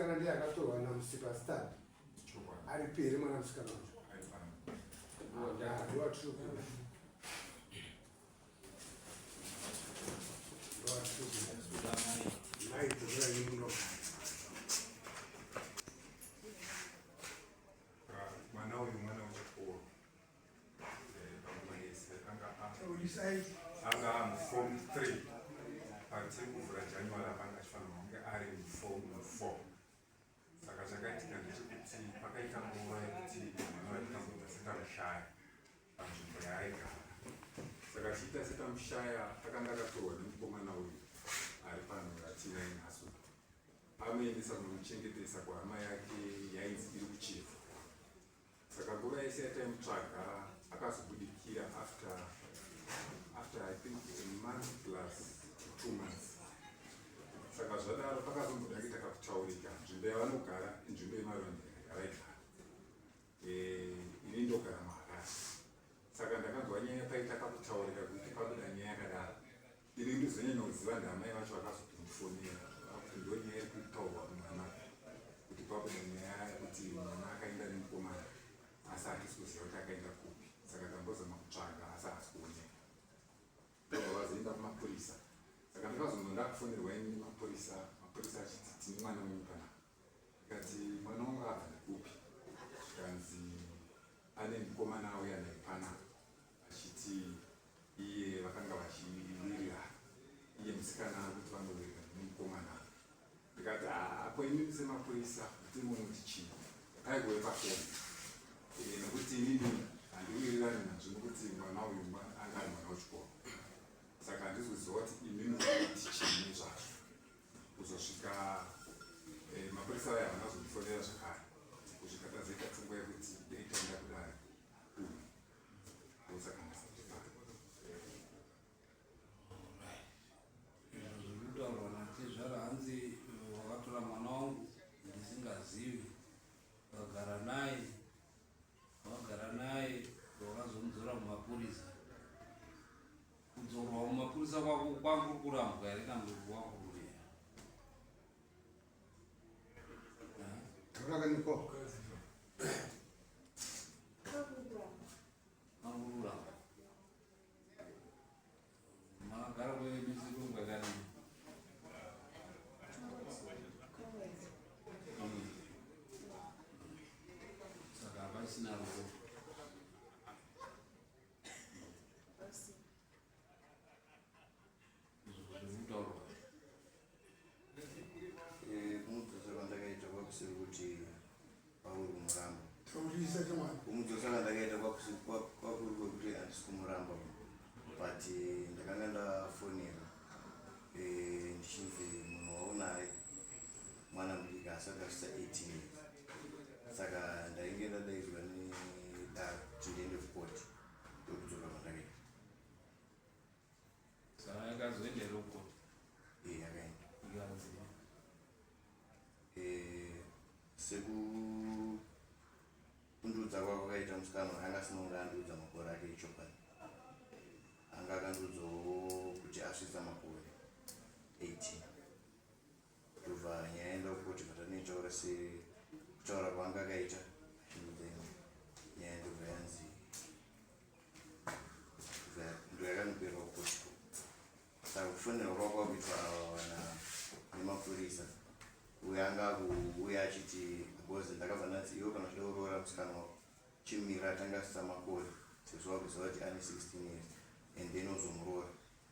musikana ndiye akatorwa namusupestar ari peri mwana musikana wacho ndovatiri kuda naidzirayimuno mwana uyu mwana wechikoro pamwese anga muform 3 patiri kuvhura January apanga achifanirwa kunge ari muform 4 saka zvakaitika ndechekuti pakaita nguva yekuti mwana waitambudzwa setamushaya panzvimbo yaaigara saka chiita setamushaya akanga akatorwa nemukomana uyu ari pano atinainaso amuendesa kunomuchengetesa kwahama yake yainzi iri kuchifu. Saka nguva yese yataimutsvaga akazobudikira after I think a month plus 2 months. Saka zvadaro pakazomboda kuita kakutaurika nzvimbo yavanogara inzvimbo yemarondera yavaigara ini ndogara muHarare. Saka ndakanzwa nyaya paita kakutaurika kuti pabuda nyaya yakadaro ini ndizonyanya kuziva ndamai vacho vakazotondifonera kuti ndo nyaya iri kutaurwa kumwana kuti pabuda nyaya yekuti mwana akaenda nemukomana asi hatisi kuziva kuti akaenda kupi. Saka ndambozama kutsvaga asi hasi kuoneka ndobva vazoenda kumapurisa. Saka ndakazononda kufonerwa ini mapurisa achiti tine mwana wenyu pana ikati mwana wangu abva nekupi zvikanzi ane mukomana auya naye pana achiti iye vakanga vachiwirirana iye musikana ari kuti vanowirirana nemukomana. Ndikati apo inini semapurisa kuti munoti chii aigove pafoni nekuti inini handiwirirani nazvo nokuti mwana uyu anga ari mwana wechikoro. Saka handisi kuziva kuti inini kuti chii zvazvo kuzosvika mapurisa aya vanazondifonera zvakare kusvika tazoita pfungwa yekuti daitaenda kudai saka ndasatipaa zvinotaurwa natezvara hanzi wakatora mwana wangu ndisingazivi wakagara naye wakazomudzora mumapurisa. Kudzorwa mumapurisa kwako kwangu kurambwa here kana kuti kwakururira akakaniko angururamba makagara kwemizirungu yakanini saka hapasina ruko zvekutaurwa kumudzosera ndakaita kwakusiri kuti kwauri kumuramba taurisa chamwana kumudzosera ndakaita kwakuri kwekuti handisi kumuramba but ndakanga ndafonera ndichinzi munhu waunaye mwana mudiki asati asvitsa 18 years. Saka ndainge ndadaidzwa nedare kuti ndiende kukoti ndokudzoka kwandakaita. saka yakazoendera ukoti Yakaenda ikanziva sekundudza kwako kaita musikana anga asina kunge andudza makore ake echokwadi anga akandudzawo kuti asvitsa makore 18 tobva nyaya enda kukoti vatanoitaura sekutaura kwanga akaita then nyaya ndobva yanzi ndo yakanopera kukoti. Saka kufonera kwako kuitwa nemapurisa uye anga kuuya achiti because ndakabva ndati iwe kana uchida kuroora musikana wako chimira atanga asvitsa makore sezvo wakuziva kuti ane 16 years and then uzomuroora.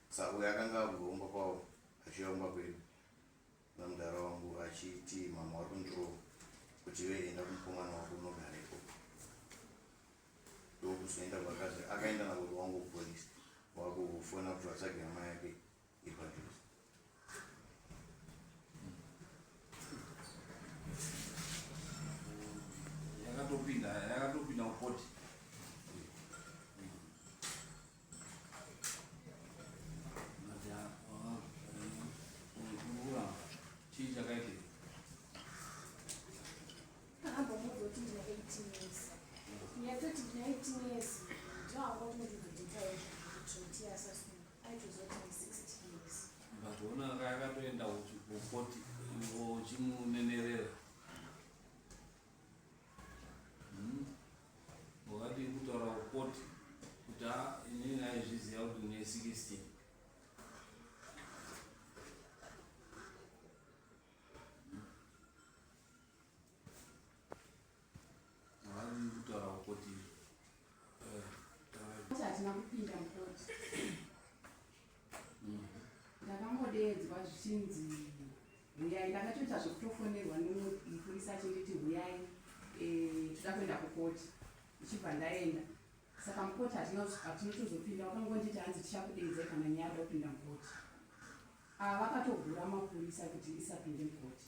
Saka uye akanga akuhomba kwavo achiuya kumba kwedu namudara wangu achiti mama wari kundirova kuti iwe enda kumukomana wako unogara ikoko ndokuzoenda kwakazi akaenda nakuti wangu kupolisi wakufona kuti vatsvage hama yake iri padhuze. yakatopinda ukoti kuramba chii chakaitika ahamba mudoti ndina 18 years ndiyatoti ndina 18 years ndohamba mudoti asasunga aitozoti ndina 60 years but ona yakatoenda ukoti chimunenerera 16. kutaura kuti hatina kupinda mukoti ndakangodedzwa zvichinzi huyai, ndakatoita zvekutofonerwa nemupurisa achinditi huyai toda kuenda kukoti, ichibva ndaenda. Saka mukoti hatinotozopinda, wakangonditi hanzi tichakudeidzai kana nyaya da kupinda mukoti. Vakatogura mapurisa kuti isapinde mukoti.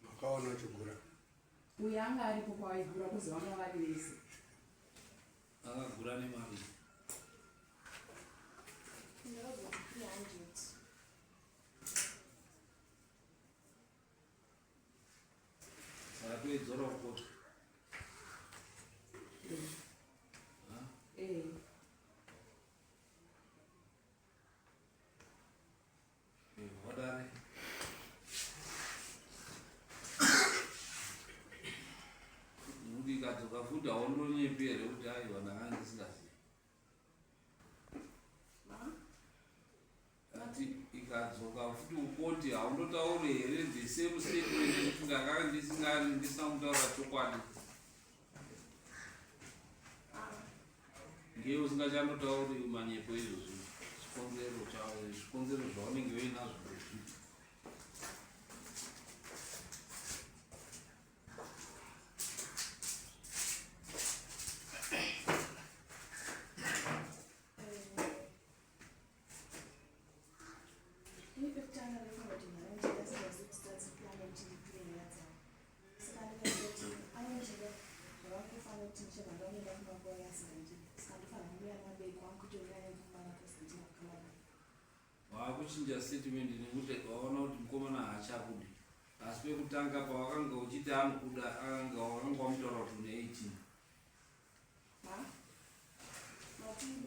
Makaona chigura Uyo anga aripo pawaigura kuzi vanga vari vese. akagura nemari Ndakabva 300. saka toidzora kukoti wadare nekuti ikadzoka futi haundonyepere kuti aiwa ndanga ndisingazivi. Ati ikadzoka futi ukoti haundotaure here the same statement kuti ndakanga ndisina kutaura chokwadi, ngeiwe usingachandotauri manyepo izvozvo zvikonzero zvaunenge uinazvo. Ndipekutanga refunga kuti nharaunda yasingazi kuti tadzipurana kuti ndipire nyaya dzavo. Saka ndikati anochida zvavakufanira kuti ndichibva ndaenda kumakuva yasingandivi. Saka ndifanira kumira namabereki wangu kuti uraya ndifumana kosi ndina kukamana. Wakuchinja statement nekuti waona kuti mukomana haachakudi, asi pekutanga pawakanga uchiti anokuda wakanga wamutaura kuti une 18.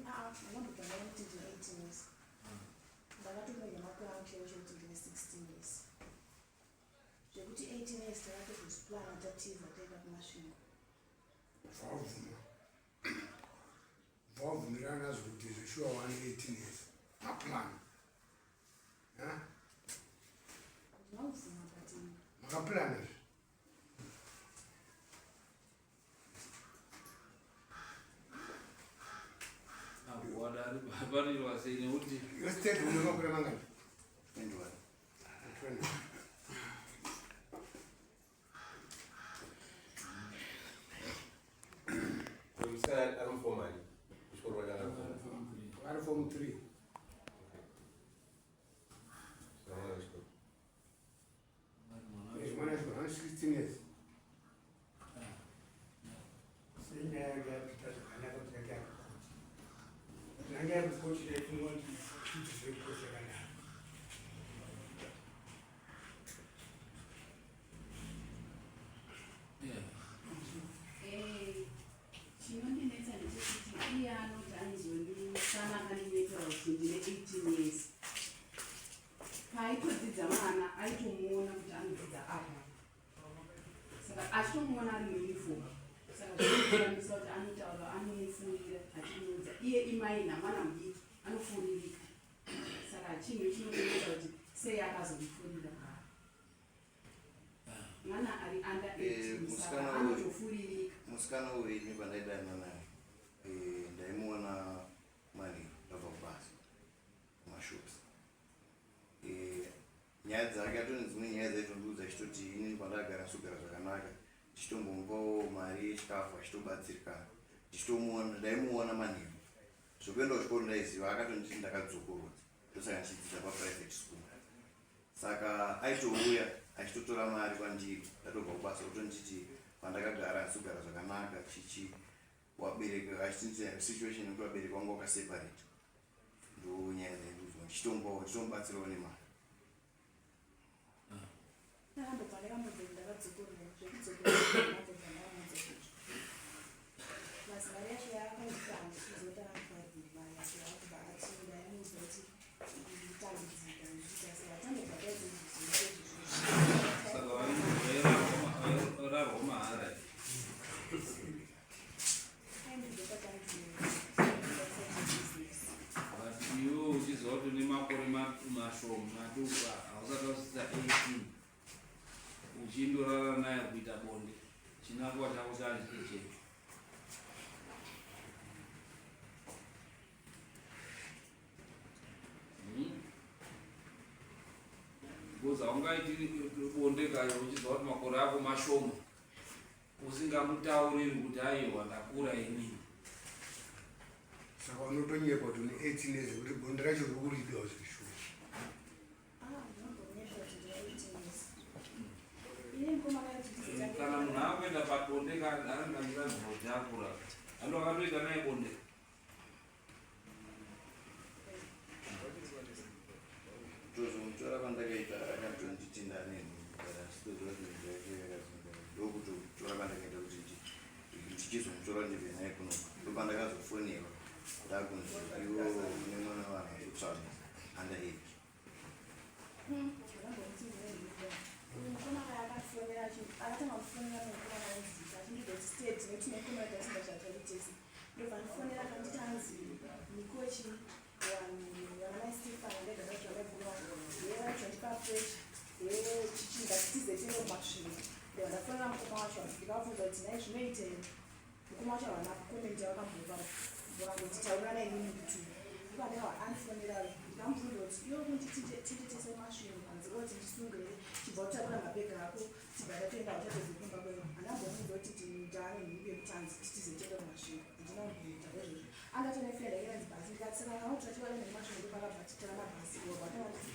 Ndakambobva ndaona kuti ndine 18 years. Ndakatonyorwa makore angu chaiwo kuti ndine 16 years. Zvekuti 18 years takatozviplana tatiza taenda kumasvingo. Vabvumirana kuti zveshuwa 18 years maplan Ndinobvuma but makaplan Wadari babarirwa sei nekuti yostate unemakore mangani 21. 20. Musikana ari mufomani kuchikoro kwatanga ari form 3 mwana wechikoro mwana wechikoro 16 years senyaya yake yapita zvakanaka kuti yake yakukoti nanga yakukoti yaifungwa kuti zviti zvirikukosekanaka Chinondinetsa ndechekuti iye anoti anizondisana akandinetera kuti ndine 18 years. Paitodzidza mwana aitomuona kuti anodzidza apa. Saka achitomuona ari muuniform. Saka zvinokuramisa kuti anotaura anomufurira achimudza. Iye imaina mwana mudiki anofuririka. Saka chinhu chinondinetsa kuti sei akazomufurira. Mwana ari under 18 saka anotofuririka. Musikana uyu ini pandaidanana naye ndaimuona mani ndabva kubasa kumashops. Nyaya dzake atone dzimwe nyaya dzaitondiudza achitoti ini pandagara sogara zvakanaka ndichitombomupawo mari yechikafu achitobatsirikana ndaimuona manheru zvokuenda kuchikoro ndaiziva akatonditi ndakadzokorwa ndosaka ndichidzidza paprivate school. Saka aitouya achitotora mari kwandiri ndatobva kubasa kutonditi pandakagara sogara zvakanaka chichi wabereka achiti situation yekuti wabereka wangu wakaseparate ndonyaya dzainduzwa ndichitomubatsirawo nemari. ndakambobva ndakamubvira ndakadzokorera zvekudzokorera basi mari yacho yakandipa handichizota private mari yacho yakubva atinda yamuudza kuti nditambudzika nezvita saka atambobva daizozvizivisezvizvo saka vairarwa mahara aindibva patanzia mashomu maduku hausati wasvitsa 18 uchindorara naye kuita bonde chinangwa chako chari chechetu. Because haungaiti bonde kayo uchiziva kuti makore ako mashoma usingamutauriri kuti aiwa ndakura inini. Saka unotonyepa kuti une 18 years kuti bonde racho riri kuridiwa zvishoma. Kana munhu akuenda pabonde arangamira nhoti akura ando akatoita naye bonde tozomtora pandakaita akatonditi ndaneni ndokuti tora pandakaita kuti ndichizomutora ndibve naye kuno ndopandakazofonera ndakunzi iwo une mwana wangu utsvana underage. akatanga kufonera nokuona nzita achindidoti state netinekomaita singachataritesi ndobva ndifonera kanditi anzi mikochi vanamai stefan ndegazvazvamabhuva yevacho ndipa fresh yechichinga titize tiende kumasvino ndobva ndafonera mukoma wacho ndikavabvunza kuti nai zvinoitei mukoma wacho havana kukomenti vakambova vakangotitaurira nainini kuti ipanewa andifonera ndamubvunza kuti iwo kundititese kumasvino hanzi oti ndisungire chibva kutakura mabhega ako tibada toenda uchatozokumba kwenu andambonunza kuti tindane ndipe mutanzi titizotenga kumasvino handina kuita izvozvo angatonefenda iranzi bhasi ndikati saka nautatiwale nemasvino ndopakabva titara mabhasi wavatavati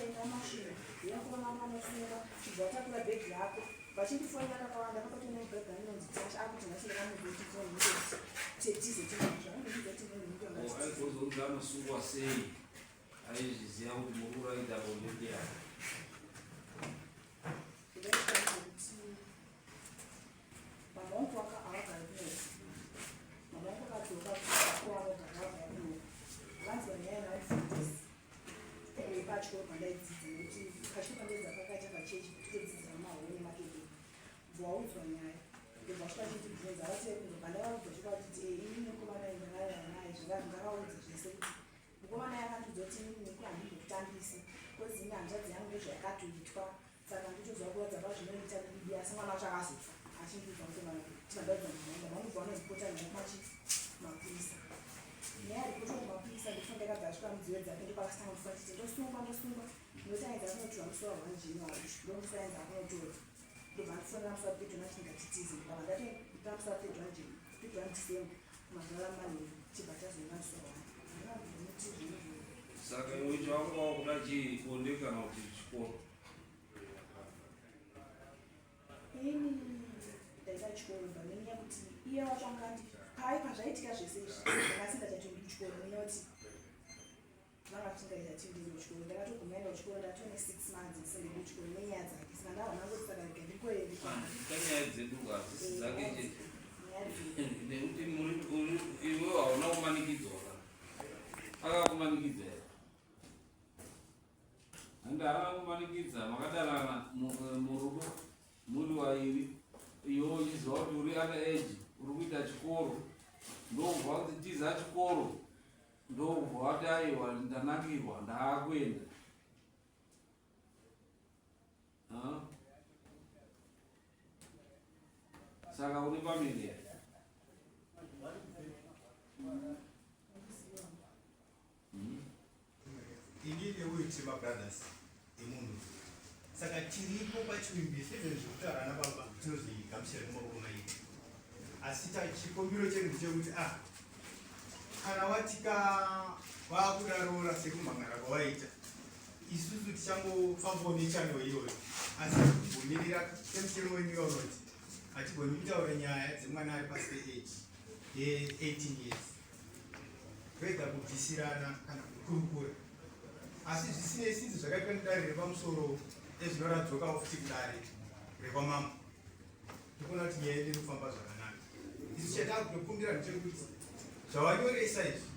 enda masvino yekumamanofunga chibva kutakura bhegi yako vachindifonera kakawanda pakatonemubhega inonzi tasha akuti ngachirekamuzotizotizotenga aizozonzi anosungwa sei aizviziva kuti mukuraita bonde ndeyako. vaudzwa nyaya ndobvasvachitibvunza vandavaudzwa kuti ininokomanainaanaye zvingazvingavaudza zvese kuti mukomana yakatudza kuti nekuti handizokutambisi kozi ine hanzvadzi yangu nezvayakatoitwa saka ndichozva kuradza pazvinoita bibi asi mwana wacho akazofa achindiudza kutibadaidza muhanda vanobva vanozipota mapurisa nyaya rikuti kumapurisa ndifuna ndakabva asvika mudziyo dzake ndopakasitanga kufa chiti ndosungwa ndinosainza akunotorwa musuwa hwanjanuary ndomusainza akunotorwa ndobva ndifonera musuwa pedro nachingatitizi ndabva ndatoita musuwa pedro December mazuva manheru chibva tazoona musuwa hwani. Saka iwe chawanga wakuda chii bonde kana kuti chikoro? Ini ndaida chikoro bva nenyaya kuti iye wacho angati pai pazvaitika zvese izvi ndakasinda chatondi kuchikoro nenyaya kuti vanga tisingaita tindiri kuchikoro ndakatogumaenda kuchikoro ndatone 6 months sendiri kuchikoro nenyaya dzake saka ndavanangoti saka rega ndikoendi kanyaya dzedu hadzisi dzake chete nekuti iwe hauna kumanikidzwa kana akakumanikidza here handi haana kumanikidza makadanana murudo muri wairi iwe uchiziva kuti uri ana age uri kuita chikoro ndobva kuti tiza chikoro ndobva kuti aiwa ndanakirwa ndaakuenda saka uri pamiri here inini uiti mabrothers emunhu saka tiripo pachivimbisi zvezvekutaura nababa tinozoigamuchira nemaoko mairi asi chikumbiro chedu chekuti kana watika vakudaroora sekumhangara kwawaita isusu tichangofambawo nechano iyoyo asi kumirira semuchero wenyuka unoti hatigoni kutaura nyaya dzemwana ari pasi pe8 years kwega kubvisirana kana kukurukura asi zvisinei sinzi zvakaitwa nedare repamusoro ezvinoradzokawo futi kudare rekwamambo ndikuona kuti nyaya yedu inofamba zvakanaka isu chatava kutokumbira ndechekuti zvawanyoresa izvi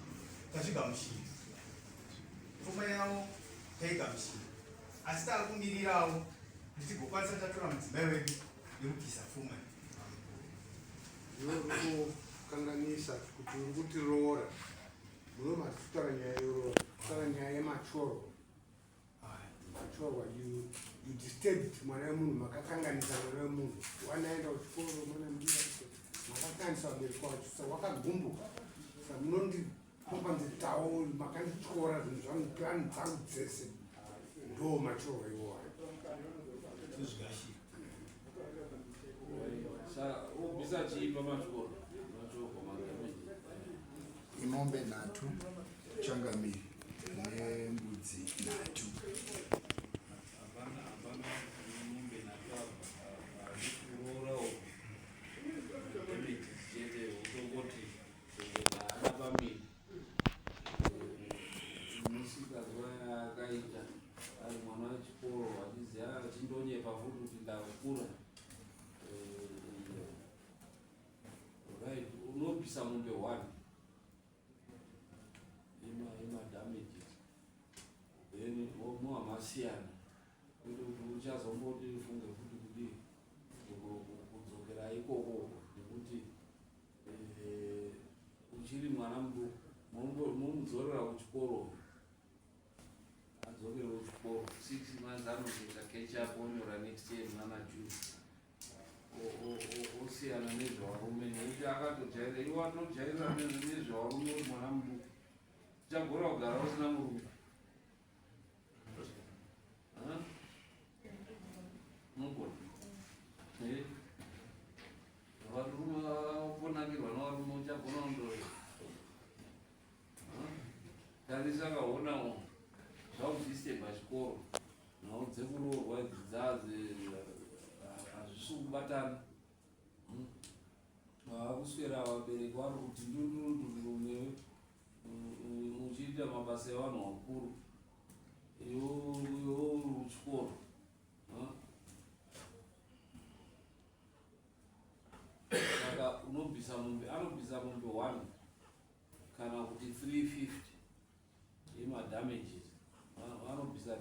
tazvigamuchira pfuma yavo taigamuchira asi taakumirirawo kuti tigokwanisa tatora mudzimai wedu nekubvisa pfuma ndinokukanganisa kuti uri kutiroora munomazitaura nyaya yoroora kutaura nyaya yemachoro matorwa you disturbed mwana wemunhu, makakanganisa mwana wemunhu, wanaenda kuchikoro mwana mudira makakanganisa vabereki wacho, saka wakagumbuka, saka munondipomba nditawo makandityora zvinhu zvangu plani dzangu dzese, ndo matorwa iwoayo. Saka ubvisa chiimba machikoro imombe 3 changamiri nembudzi 3. unobvisa mombe 1 damages, then muhamasiyana kuti uchazomboti funge kuti kudi kudzokera ikoko, nekuti uchiri mwana muduku mumudzorera kuchikoro, adzokere kuchikoro 6 months anozoita catch up onyora next year mwana June, osiyana nezvevarume nekuti akatojaira iwo anojaira nezvevarume uri mwana muduku uchagora kugara usina murume. Mugona varume vakonakirwa navarume uchagona kundo tarisa kaonawo zvakudisite pachikoro nhau dzekuroorwa dzidzadze hazvisi kubatana. Vakuswera vabereki vari kuti ndundurume muchiita mabasa evanhu vakuru, iwo uri kuchikoro. Saka unobvisa mombe, anobvisa mombe 1 kana kuti 350 yemadamages, vanobvisa